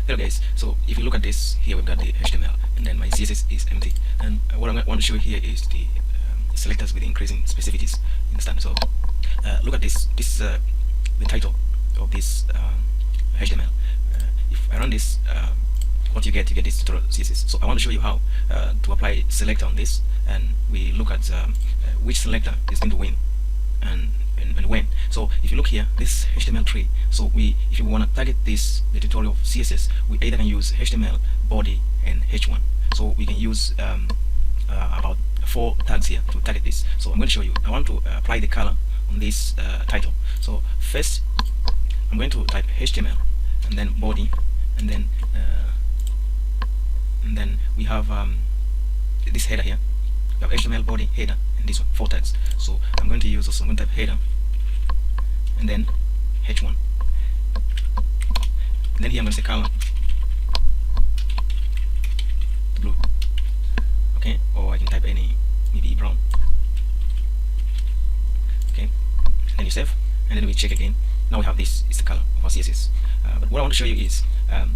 Hello guys, so if you look at this, here we've got the HTML and then my CSS is empty, and what I want to show you here is the selectors with increasing specificities. Understand? So look at this. This is the title of this HTML. If I run this, what you get this tutorial CSS. So I want to show you how to apply selector on this, and we look at which selector is going to win and when. So if you look here, this HTML tree, so if you want to target the tutorial of CSS, we either can use HTML, body, and H1. So we can use about 4 tags here to target this. So I'm going to show you. I want to apply the color on this title. So first, I'm going to type HTML and then body, and then we have this header here. We have HTML, body, header, and this one, 4 tags. So I'm going to use also, I'm going to type header and then H1, and then here I'm going to say color blue, okay, or I can type any, maybe brown, okay, and then you save, and then we check again. Now we have this is the color of our CSS. But what I want to show you is I'm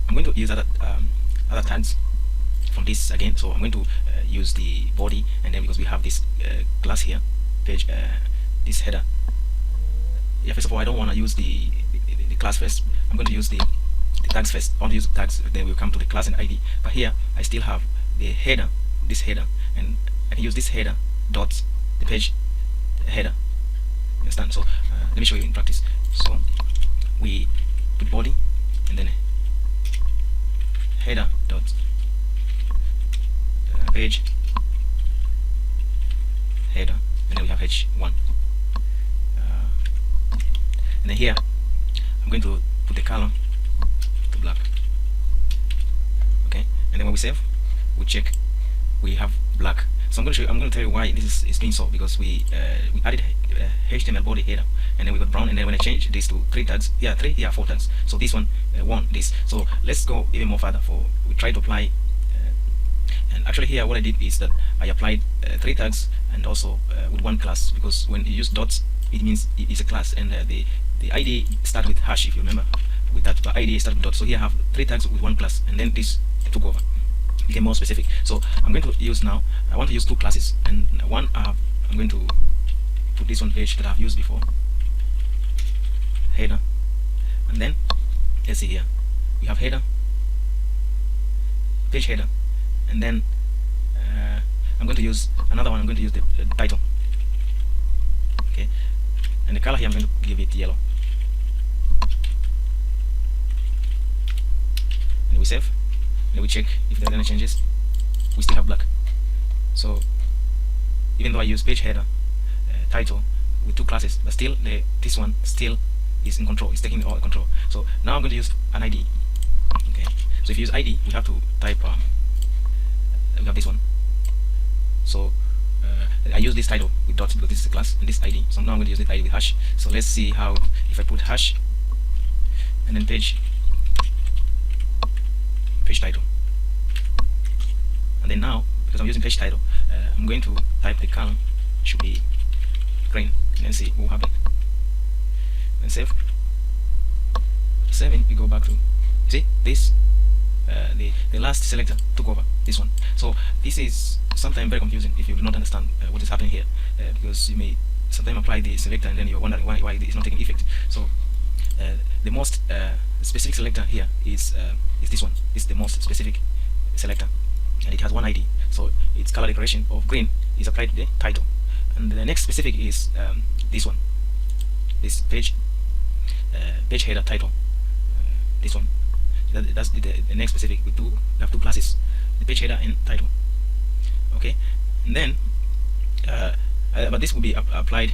going to use other tags from this again. So I'm going to use the body, and then because we have this class here, page, this header. Yeah, first of all, I don't want to use the class first. I'm going to use the tags first. I want to use the tags, then we'll come to the class and ID. But here I still have the header, this header, and I can use this header dot the page header. You understand? So let me show you in practice. So we put body and then header dot page header, and then we have H1, and then here I'm going to put the color to black, okay, and then when we save, we check, we have black. So I'm going to tell you why this is being so, because we added HTML body header, and then we got brown, and then when I change this to 3 tags, here 3, here 4 tags. So this one won this. So let's go even more further. We try to apply, and actually here what I did is that I applied 3 tags and also with 1 class, because when you use dots, it means it is a class, and the ID start with hash, if you remember with that, but ID start with dots. So here I have 3 tags with 1 class, and then this took over, became more specific. So I'm going to use now, I want to use 2 classes, and one I'm going to put this one page that I've used before, header, and then let's see here, we have header, page header, and then I'm going to use another one. I'm going to use the title, okay, and the color here I'm going to give it yellow, and we save, and we check if there are any changes. We still have black. So even though I use page header, title with 2 classes, but still this one still is in control. It's taking all control. So now I'm going to use an ID. Okay. So if you use ID, we have to type. We have this one. So I use this title with dots because this is a class, and this ID. So now I'm going to use this ID with hash. So let's see how, if I put hash and then page title, and then now because I'm using page title, I'm going to type the color should be green, and then see what will happen. And save. Saving, we go back to, see this, the last selector took over this one. So this is sometimes very confusing if you do not understand what is happening here, because you may sometimes apply the selector and then you're wondering why it is not taking effect. So the most specific selector here is this one. This is the most specific selector, and it has 1 ID. So its color decoration of green is applied to the title, and the next specific is this one, this page header title, this one. That's the next specific. We have 2 classes, the page header and title, okay. And then but this will be applied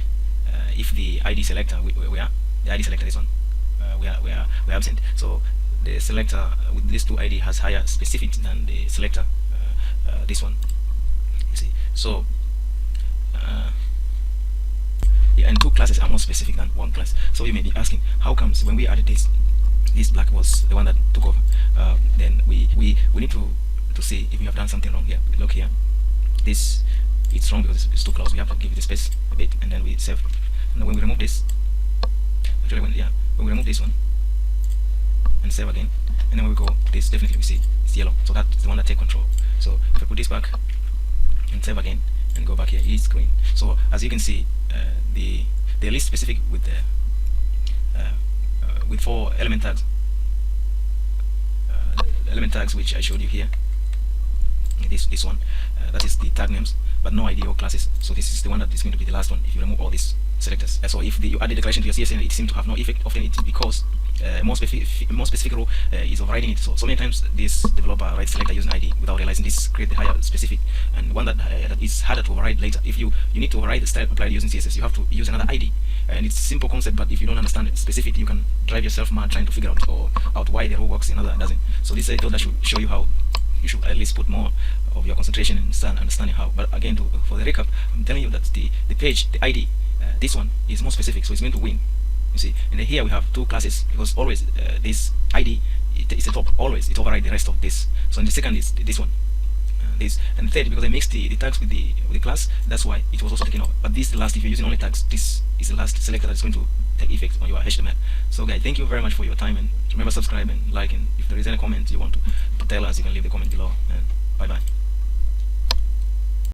if the ID selector the ID selector, this one, we are absent. So the selector with these 2 ID has higher specifics than the selector, this one, you see. So yeah, and 2 classes are more specific than 1 class. So you may be asking, how comes when we added this black was the one that took over? Then we need to see if we have done something wrong here. Look here, this it's wrong because it's too close. We have to give it a space a bit, and then we save. And when we remove this, actually when we remove this one and save again, and then we go this, definitely we see it's yellow, so that's the one that take control. So if I put this back and save again and go back here, it's green. So as you can see, the list specific with the with 4 element tags which I showed you here. This one, that is the tag names, but no ID or classes. So this is the one that is going to be the last one if you remove all these selectors. So if you add the declaration to your CSS, it seems to have no effect. Often it's because more specific rule is overriding it. So many times this developer writes selector using ID without realizing this create the higher specific, and one that is harder to override later. If you need to override the style applied using CSS, you have to use another ID, and it's a simple concept, but if you don't understand it specific, you can drive yourself mad trying to figure out why the rule works and other doesn't. So this I thought I should show you how you should at least put more of your concentration in understanding how. But again, for the recap, I'm telling you that the page, the ID, this one is more specific, so it's going to win. You see, and then here we have 2 classes, because always this ID is the top, always it overrides the rest of this. So in the second is this one, this, and third, because I mixed the tags with the class, that's why it was also taken over. But this is the last. If you're using only tags, this is the last selector that's going to take effect on your HTML. So guys, thank you very much for your time, and remember, subscribe and like, and if there is any comment you want to tell us, you can leave the comment below, and bye bye.